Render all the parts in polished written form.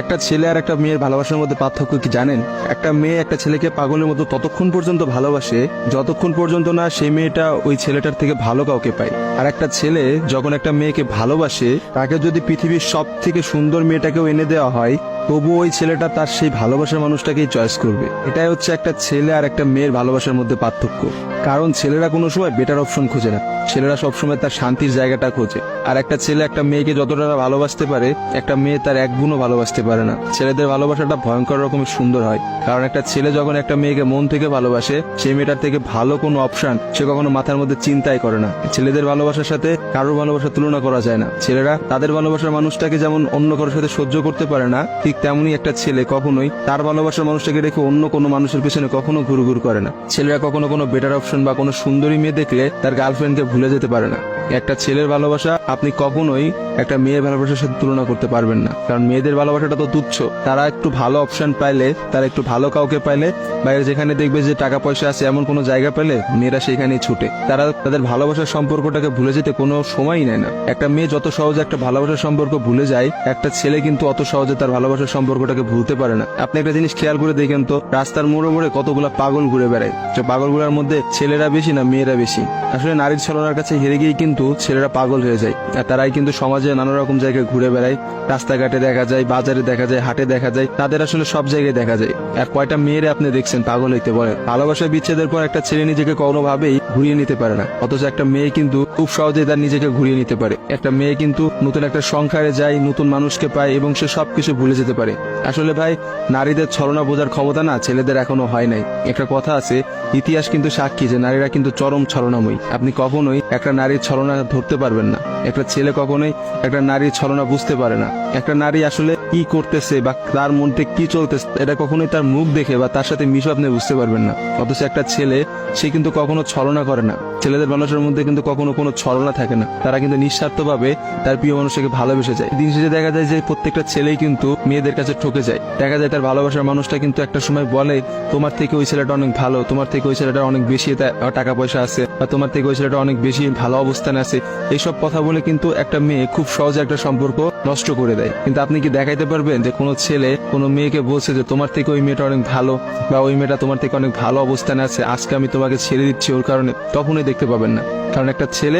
একটা ছেলে আর একটা মেয়ের ভালোবাসার মধ্যে পার্থক্য কি জানেন? একটা মেয়ে একটা ছেলেকে পাগলের মতো ততক্ষণ পর্যন্ত ভালোবাসে যতক্ষণ পর্যন্ত না সেই মেয়েটা ওই ছেলেটার থেকে ভালো কাউকে পায়। আর একটা ছেলে যখন একটা মেয়েকে ভালোবাসে, তাকে যদি পৃথিবীর সব থেকে সুন্দর মেয়েটাকেও এনে দেওয়া হয়, তবু ওই ছেলেটা তার সেই ভালোবাসার মানুষটাকেই চয়েস করবে। এটাই হচ্ছে একটা ছেলে আর একটা মেয়ের ভালোবাসার মধ্যে পার্থক্য। কারণ ছেলেরা কোনো সময় বেটার অপশন খোঁজে না, ছেলেরা সবসময় তার শান্তির জায়গাটা খোঁজে। আর একটা ছেলে একটা মেয়েকে যতটা ভালোবাসতে পারে, একটা মেয়ে তার এক গুণও ভালোবাসতে পারে না। ছেলেদের ভালোবাসাটা ভয়ঙ্কর রকমের সুন্দর হয়, কারণ একটা ছেলে যখন একটা মেয়েকে মন থেকে ভালোবাসে, সেই মেয়েটার থেকে ভালো কোনো অপশন সে কখনো মাথার মধ্যে চিন্তাই করে না। ছেলেদের ভালোবাসার সাথে কারোর ভালোবাসার তুলনা করা যায় না। ছেলেরা তাদের ভালোবাসার মানুষটাকে যেমন অন্য কারোর সাথে সহ্য করতে পারে না, ঠিক তেমনি একটা ছেলে কখনোই তার ভালোবাসার মানুষটাকে রেখে অন্য কোনো মানুষের পেছনে কখনো ঘুরঘুর করে না। ছেলেরা কখনো কোনো বেটার অপশন বা কোনো সুন্দরী মেয়ে দেখলে তার গার্লফ্রেন্ডকে ভুলে যেতে পারে না। একটা ছেলের ভালোবাসা আপনি কখনোই একটা মেয়ের ভালোবাসার সাথে তুলনা করতে পারবেন না, কারণ মেয়েদের ভালোবাসাটা তো তুচ্ছ। তারা একটু ভালো অপশন পাইলে, তারা একটু ভালো কাউকে পাইলে, বাইরে যেখানে দেখবে যে টাকা পয়সা আছে এমন কোনো জায়গা পেলে মেয়েরা সেখানেই ছুটে। তারা তাদের ভালোবাসার সম্পর্কটাকে ভুলে যেতে কোনো সময়ই নেয় না। একটা মেয়ে যত সহজে একটা ভালোবাসার সম্পর্ক ভুলে যায়, একটা ছেলে কিন্তু অত সহজে তার ভালোবাসার সম্পর্কটাকে ভুলতে পারে না। আপনি একটা জিনিস খেয়াল করে দেখেন তো, রাস্তার মোড়ে মোড়ে কতগুলা পাগল ঘুরে বেড়ায়। যে পাগলগুলোর মধ্যে ছেলেরা বেশি না মেয়েরা বেশি? আসলে নারীর ছলনার কাছে হেরে গিয়ে কিন্তু ছেলেরা পাগল হয়ে যায়। আর তারাই কিন্তু সমাজে নানা রকম জায়গায় ঘুরে বেড়ায়। রাস্তাঘাটে দেখা যায়, বাজারে দেখা যায়, হাটে দেখা যায়, তাদের আসলে সব জায়গায় দেখা যায়। আর কয়টা মেয়েরে আপনি দেখছেন পাগল হইতে বলে? ভালোবাসা বিচ্ছেদের পর একটা ছেলে নিজেকে কোনোভাবেই ঘুরিয়ে নিতে পারে না, অথচ একটা মেয়ে কিন্তু খুব সহজেই তার নিজেকে ঘুরিয়ে নিতে পারে। একটা মেয়ে কিন্তু নতুন একটা সংসারে যায়, নতুন মানুষকে পায় এবং সে সবকিছু ভুলে যেতে পারে। আসলে ভাই, নারীদের ছলনা বোঝার ক্ষমতা না ছেলেদের এখনো হয় নাই। একটা কথা আছে, ইতিহাস কিন্তু সাক্ষী যে নারীরা কিন্তু চরম ছলনাময়ী। আপনি কখনোই একটা নারীর ছলনা ধরতে পারবেন না। একটা ছেলে কখনোই একটা নারীর ছলনা বুঝতে পারে না। একটা নারী আসলে কি করতেছে বা তার মধ্যে কি চলতেছে, এটা কখনোই তার মুখ দেখে বা তার সাথে মিশে আপনি বুঝতে পারবেন না। অথচ একটা ছেলে, সে কিন্তু কখনো ছলনা করে না। ছেলেদের মানুষের মধ্যে কিন্তু কখনো কোনো ছলনা থাকে না। তারা কিন্তু নিঃস্বার্থভাবে তার প্রিয় মানুষকে ভালোবেসে যায়। দিন শেষে দেখা যায় যে প্রত্যেকটা ছেলেই কিন্তু মেয়েদের কাছে ঠকে যায়। দেখা যায় তার ভালোবাসার মানুষটা কিন্তু একটা সময় বলে, তোমার থেকে ওই ছেলেটা অনেক ভালো, তোমার থেকে ওই ছেলেটা অনেক বেশি টাকা পয়সা আছে, বা তোমার থেকে ওই ছেলেটা অনেক বেশি ভালো অবস্থানে আছে। এইসব কথা বলে কিন্তু একটা মেয়ে খুব সহজে একটা সম্পর্ক নষ্ট করে দেয়। কিন্তু আপনি কি দেখাইতে পারবেন যে কোনো ছেলে কোনো মেয়েকে বলছে যে তোমার থেকে ওই মেয়েটা অনেক ভালো, বা ওই মেয়েটা তোমার থেকে অনেক ভালো অবস্থানে আছে, আজকে আমি তোমাকে ছেড়ে দিচ্ছি ওর কারণে? কখনোই দেখতে পাবেন না। কারণ একটা ছেলে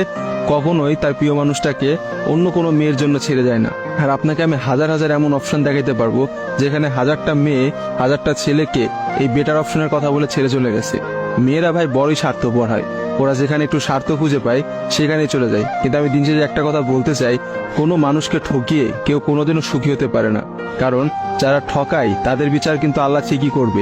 কখনোই তার প্রিয় মানুষটাকে অন্য কোনো মেয়ের জন্য ছেড়ে যায় না। আর আপনাকে আমি হাজার হাজার এমন অপশন দেখাইতে পারবো যেখানে হাজারটা মেয়ে হাজারটা ছেলেকে এই বেটার অপশনের কথা বলে ছেড়ে চলে গেছে। মেয়েরা ভাই বড়ই স্বার্থপর হয়, ওরা যেখানে একটু স্বার্থ খুঁজে পায় সেখানেই চলে যায়। কিন্তু আমি দিন শেষে একটা কথা বলতে চাই, কোনো মানুষকে ঠকিয়ে কেউ কোনোদিনও সুখী হতে পারে না, কারণ যারা ঠকায় তাদের বিচার কিন্তু আল্লাহ ঠিকই করবে।